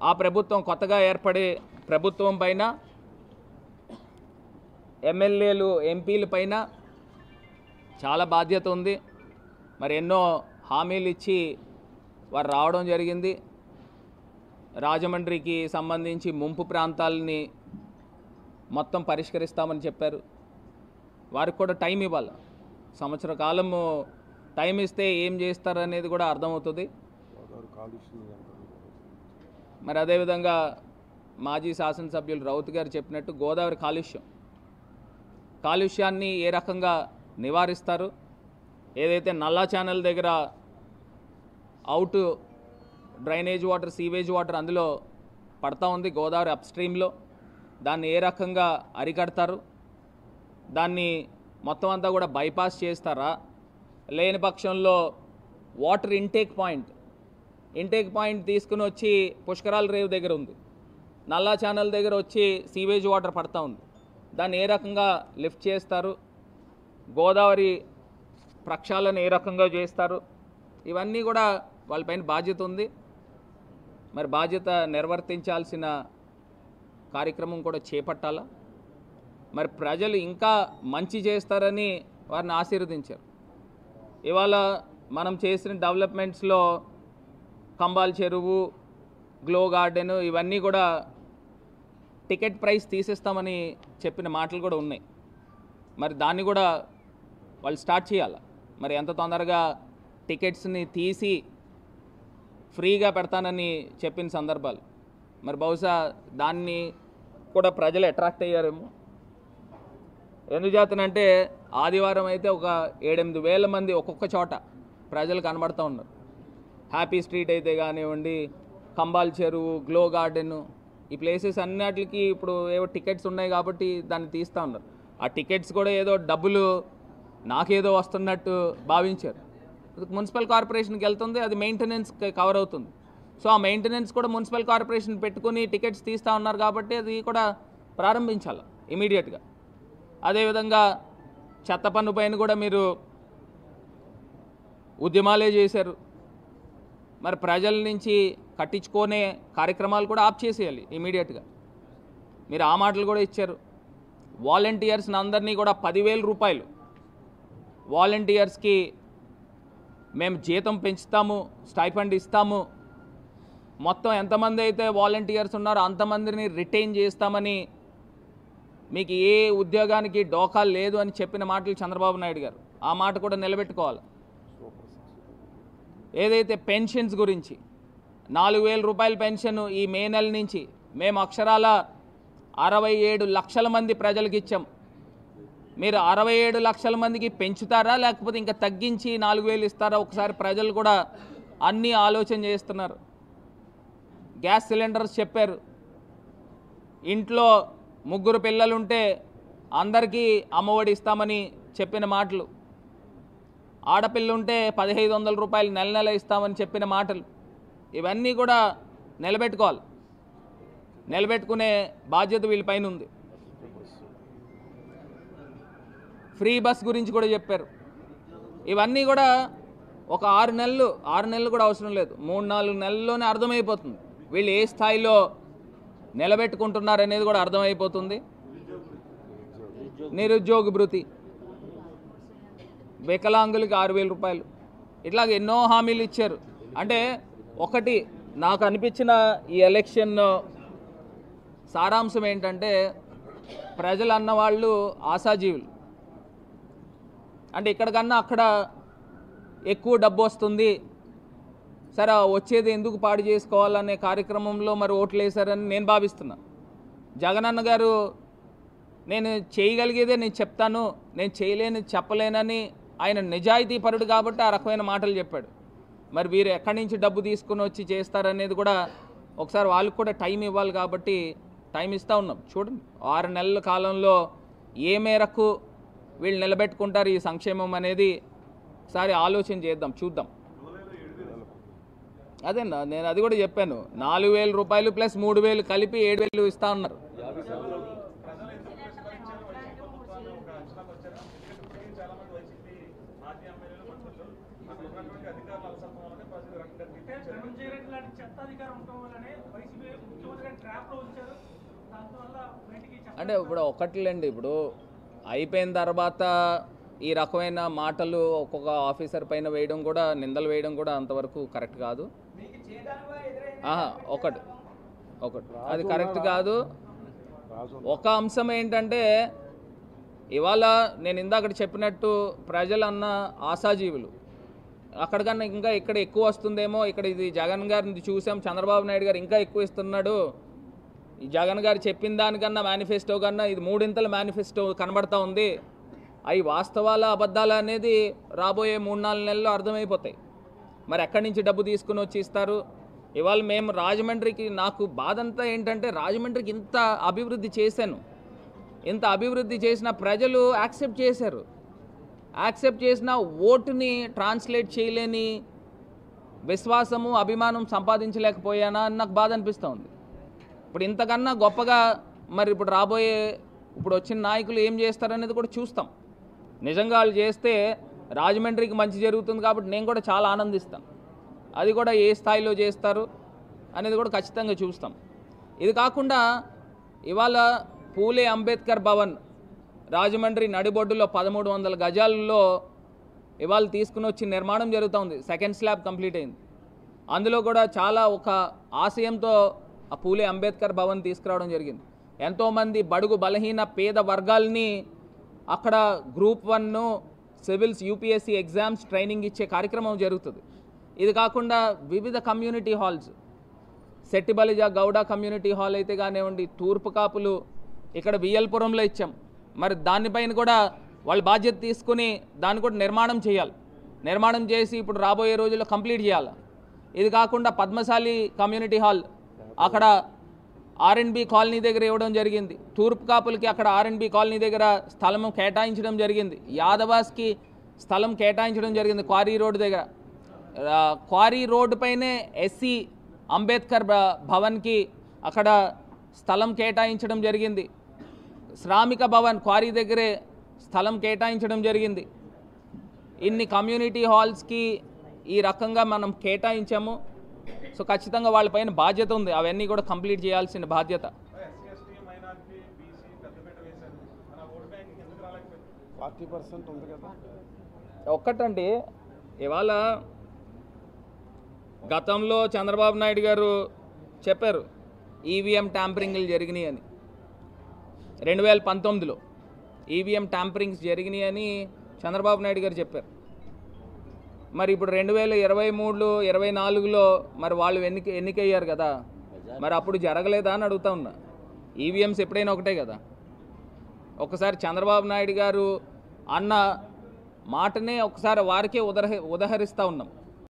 ఆ ప్రభుత్వం కొత్తగా ఏర్పడే ప్రభుత్వం పైన ఎమ్మెల్యేలు ఎంపీల పైన చాలా బాధ్యత ఉంది. మరి ఎన్నో హామీలు ఇచ్చి వారు రావడం జరిగింది. రాజమండ్రికి సంబంధించి ముంపు ప్రాంతాలని మొత్తం పరిష్కరిస్తామని చెప్పారు. వారికి కూడా టైం ఇవ్వాలి. సంవత్సర కాలము టైం ఇస్తే ఏం చేస్తారనేది కూడా అర్థమవుతుంది. మరి అదేవిధంగా మాజీ శాసనసభ్యులు రౌత్ గారు చెప్పినట్టు గోదావరి కాలుష్యాన్ని ఏ రకంగా నివారిస్తారు, ఏదైతే నల్లా ఛానల్ దగ్గర out drainage water sewage water అందులో పడతా ఉంది గోదావరి అప్స్ట్రీమ్లో, దాన్ని ఏ రకంగా అరికడతారు, దాన్ని మొత్తం అంతా కూడా బైపాస్ చేస్తారా, లేని పక్షంలో వాటర్ ఇంటేక్ పాయింట్ తీసుకుని వచ్చి పుష్కరాల రేవు దగ్గర ఉంది, నల్లా ఛానల్ దగ్గర వచ్చి సీవేజ్ వాటర్ పడతా ఉంది, దాన్ని ఏ రకంగా లిఫ్ట్ చేస్తారు, గోదావరి ప్రక్షాళన ఏ రకంగా చేస్తారు, ఇవన్నీ కూడా వాళ్ళపైన బాధ్యత ఉంది. మరి బాధ్యత నిర్వర్తించాల్సిన కార్యక్రమం కూడా చేపట్టాలా. మరి ప్రజలు ఇంకా మంచి చేస్తారని వారిని ఆశీర్వదించారు. ఇవాళ మనం చేసిన డెవలప్మెంట్స్లో కంబాల్ చెరువు, గ్లో గార్డెన్ ఇవన్నీ కూడా టికెట్ ప్రైస్ తీసేస్తామని చెప్పిన మాటలు కూడా ఉన్నాయి. మరి దాన్ని కూడా వాళ్ళు స్టార్ట్ చేయాలి. మరి ఎంత తొందరగా టికెట్స్ని తీసి ఫ్రీగా పెడతానని చెప్పిన సందర్భాలు, మరి బహుశా దాన్ని కూడా ప్రజలు అట్రాక్ట్ అయ్యారేమో. ఎందుచేతనంటే ఆదివారం అయితే ఒక 7-8 వేల మంది ఒక్కొక్క చోట ప్రజలు కనబడుతూ ఉన్నారు. హ్యాపీ స్ట్రీట్ అయితే కానివ్వండి, కంబాల్ చెరువు, గ్లో గార్డెన్, ఈ ప్లేసెస్ అన్నిటికి ఇప్పుడు ఏవో టికెట్స్ ఉన్నాయి కాబట్టి దాన్ని తీస్తూ ఉన్నారు. ఆ టికెట్స్ కూడా ఏదో డబ్బులు నాకేదో వస్తున్నట్టు భావించారు. మున్సిపల్ కార్పొరేషన్కి వెళ్తుంది, అది మెయింటెనెన్స్ కవర్ అవుతుంది. సో ఆ మెయింటెనెన్స్ కూడా మున్సిపల్ కార్పొరేషన్ పెట్టుకుని టికెట్స్ తీస్తూ ఉన్నారు కాబట్టి అది కూడా ప్రారంభించాలి ఇమీడియట్గా. అదేవిధంగా చెత్త పన్ను పైన కూడా మీరు ఉద్యమాలే చేశారు. మరి ప్రజల నుంచి కట్టించుకునే కార్యక్రమాలు కూడా ఆప్ చేసేయాలి ఇమీడియట్గా. మీరు ఆ మాటలు కూడా ఇచ్చారు. వాలంటీర్స్ని అందరినీ కూడా 10,000 రూపాయలు వాలంటీర్స్కి మేము జీతం పెంచుతాము, స్టైఫండ్ ఇస్తాము, మొత్తం ఎంతమంది అయితే వాలంటీర్స్ ఉన్నారో అంతమందిని రిటైన్ చేస్తామని, మీకు ఏ ఉద్యోగానికి డోకా లేదు అని చెప్పిన మాటలు చంద్రబాబు నాయుడు గారు. ఆ మాట కూడా నిలబెట్టుకోవాలి. ఏదైతే పెన్షన్స్ గురించి 4,000 రూపాయల పెన్షన్ ఈ మే నెల నుంచి మేము అక్షరాల 67 లక్షల మంది ప్రజలకు ఇచ్చాం. మీరు 67 లక్షల మందికి పెంచుతారా లేకపోతే ఇంకా తగ్గించి 4,000 ఇస్తారా? ఒకసారి ప్రజలు కూడా అన్నీ ఆలోచన చేస్తున్నారు. గ్యాస్ సిలిండర్స్ చెప్పారు. ఇంట్లో 3 పిల్లలుంటే అందరికీ అమ్మఒడి ఇస్తామని చెప్పిన మాటలు, ఆడపిల్లుంటే 1,500 రూపాయలు నెల ఇస్తామని చెప్పిన మాటలు, ఇవన్నీ కూడా నిలబెట్టుకోవాలి. నిలబెట్టుకునే బాధ్యత వీళ్ళపైన ఉంది. ఫ్రీ బస్ గురించి కూడా చెప్పారు. ఇవన్నీ కూడా ఒక 6 నెలలు కూడా అవసరం లేదు, 3-4 నెలల్లోనే అర్థమైపోతుంది వీళ్ళు ఏ స్థాయిలో నిలబెట్టుకుంటున్నారనేది కూడా అర్థమైపోతుంది. నిరుద్యోగ భృతి, వికలాంగులకి 6,000 రూపాయలు, ఇట్లాగ ఎన్నో హామీలు ఇచ్చారు. అంటే ఒకటి నాకు అనిపించిన ఈ ఎలక్షన్ సారాంశం ఏంటంటే, ప్రజలు అన్నవాళ్ళు ఆశాజీవులు. అంటే ఇక్కడికన్నా అక్కడ ఎక్కువ డబ్బు వస్తుంది, సరే వచ్చేది ఎందుకు పాడు చేసుకోవాలనే కార్యక్రమంలో మరి ఓట్లు వేశారని నేను భావిస్తున్నా. జగనన్న గారు నేను చేయగలిగేదే నేను చెప్తాను, నేను చేయలేని చెప్పలేనని ఆయన నిజాయితీ పరుడు కాబట్టి ఆ రకమైన మాటలు చెప్పాడు. మరి వీరు ఎక్కడి నుంచి డబ్బు తీసుకుని వచ్చి చేస్తారనేది కూడా ఒకసారి వాళ్ళకు కూడా టైం ఇవ్వాలి కాబట్టి టైం ఇస్తూ ఉన్నాం. చూడండి 6 నెలల కాలంలో ఏ మేరకు వీళ్ళు నిలబెట్టుకుంటారు ఈ సంక్షేమం అనేది ఒకసారి ఆలోచన చేద్దాం, చూద్దాం. అదేనా నేను అది కూడా చెప్పాను, 4,000 రూపాయలు ప్లస్ 3,000 కలిపి 7,000 ఇస్తా ఉన్నారు. అంటే ఇప్పుడు ఒకటిలేండి, ఇప్పుడు అయిపోయిన తర్వాత ఈ రకమైన మాటలు ఒక్కొక్క ఆఫీసర్ పైన వేయడం కూడా, నిందలు వేయడం కూడా అంతవరకు కరెక్ట్ కాదు. ఒకటి అది కరెక్ట్ కాదు. ఒక అంశం ఏంటంటే, ఇవాళ నేను ఇందాక చెప్పినట్టు ప్రజలన్న ఆశాజీవులు, అక్కడికన్నా ఇంకా ఇక్కడ ఎక్కువ వస్తుందేమో, ఇక్కడ ఇది జగన్ గారిని చూసాం, చంద్రబాబు నాయుడు గారు ఇంకా ఎక్కువ ఇస్తున్నాడు, ఈ జగన్ గారు చెప్పిన దానికన్నా మేనిఫెస్టో కన్నా ఇది 3 ఇంతల మేనిఫెస్టో కనబడతా ఉంది, అవి వాస్తవాల అబద్ధాలు అనేది రాబోయే 3-4 నెలల్లో అర్థమైపోతాయి. మరి ఎక్కడి నుంచి డబ్బు తీసుకుని వచ్చి ఇస్తారు? ఇవాళ మేము రాజమండ్రికి, నాకు బాధ అంతా ఏంటంటే, రాజమండ్రికి ఇంత అభివృద్ధి చేశాను, ఇంత అభివృద్ధి చేసిన ప్రజలు యాక్సెప్ట్ చేశారు. యాక్సెప్ట్ చేసిన ఓటుని ట్రాన్స్లేట్ చేయలేని విశ్వాసము, అభిమానం సంపాదించలేకపోయానా అని నాకు బాధ అనిపిస్తూ ఉంది. ఇప్పుడు ఇంతకన్నా గొప్పగా మరి ఇప్పుడు రాబోయే, ఇప్పుడు వచ్చిన నాయకులు ఏం చేస్తారనేది కూడా చూస్తాం. నిజంగా వాళ్ళు చేస్తే రాజమండ్రికి మంచి జరుగుతుంది కాబట్టి నేను కూడా చాలా ఆనందిస్తాను. అది కూడా ఏ స్థాయిలో చేస్తారు అనేది కూడా ఖచ్చితంగా చూస్తాం. ఇది కాకుండా ఇవాళ పూలే అంబేద్కర్ భవన్ రాజమండ్రి నడిబొడ్డులో 1300 గజాలలో ఇవాళ తీసుకుని వచ్చి నిర్మాణం జరుగుతుంది. సెకండ్ స్లాబ్ కంప్లీట్ అయింది. అందులో కూడా చాలా ఒక ఆశయంతో ఆ పూలే అంబేద్కర్ భవన్ తీసుకురావడం జరిగింది. ఎంతోమంది బడుగు బలహీన పేద వర్గాల్ని అక్కడ group 1 civils UPSC exams training ఇచ్చే కార్యక్రమం జరుగుతుంది. ఇది కాకుండా వివిధ community halls, Settibalija Gouda community hall అయితే కానివ్వండి, తూర్పు కాపులు ఇక్కడ విఎల్పురంలో ఇచ్చాం. మరి దానిపైన కూడా వాళ్ళు బాధ్యత తీసుకుని దాన్ని కూడా నిర్మాణం చేయాలి. నిర్మాణం చేసి ఇప్పుడు రాబోయే రోజుల్లో కంప్లీట్ చేయాలి. ఇది కాకుండా పద్మశాలి కమ్యూనిటీ హాల్ అక్కడ ఆర్ఎండ్బి కాలనీ దగ్గర ఇవ్వడం జరిగింది. తూర్పు కాపులకి అక్కడ ఆర్ఎండ్బి కాలనీ దగ్గర స్థలం కేటాయించడం జరిగింది. యాదవాస్కి స్థలం కేటాయించడం జరిగింది క్వారీ రోడ్ దగ్గర. క్వారీ రోడ్డు పైనే ఎస్సీ అంబేద్కర్ భవన్కి అక్కడ స్థలం కేటాయించడం జరిగింది. శ్రామిక భవన్ క్వారీ దగ్గరే స్థలం కేటాయించడం జరిగింది. ఇన్ని కమ్యూనిటీ హాల్స్కి ఈ రకంగా మనం కేటాయించాము. సో ఖచ్చితంగా వాళ్ళపైన బాధ్యత ఉంది, అవన్నీ కూడా కంప్లీట్ చేయాల్సిన బాధ్యత. 40% ఉంది కదా. ఒక్కటండి, ఇవాళ గతంలో చంద్రబాబు నాయుడు గారు చెప్పారు ఈవీఎం ట్యాంపరింగ్లు జరిగినాయి అని. 2019లో ఈవీఎం ట్యాంపరింగ్స్ జరిగినాయి అని చంద్రబాబు నాయుడు గారు చెప్పారు. మరి ఇప్పుడు 2023, 24లో మరి వాళ్ళు ఎన్నికయ్యారు కదా, మరి అప్పుడు జరగలేదా అని అడుగుతా ఉన్నా. ఈవీఎంస్ ఎప్పుడైనా ఒకటే కదా. ఒకసారి చంద్రబాబు నాయుడు గారు అన్న మాటనే ఒకసారి వారికే ఉదహరిస్తూ ఉన్నాం.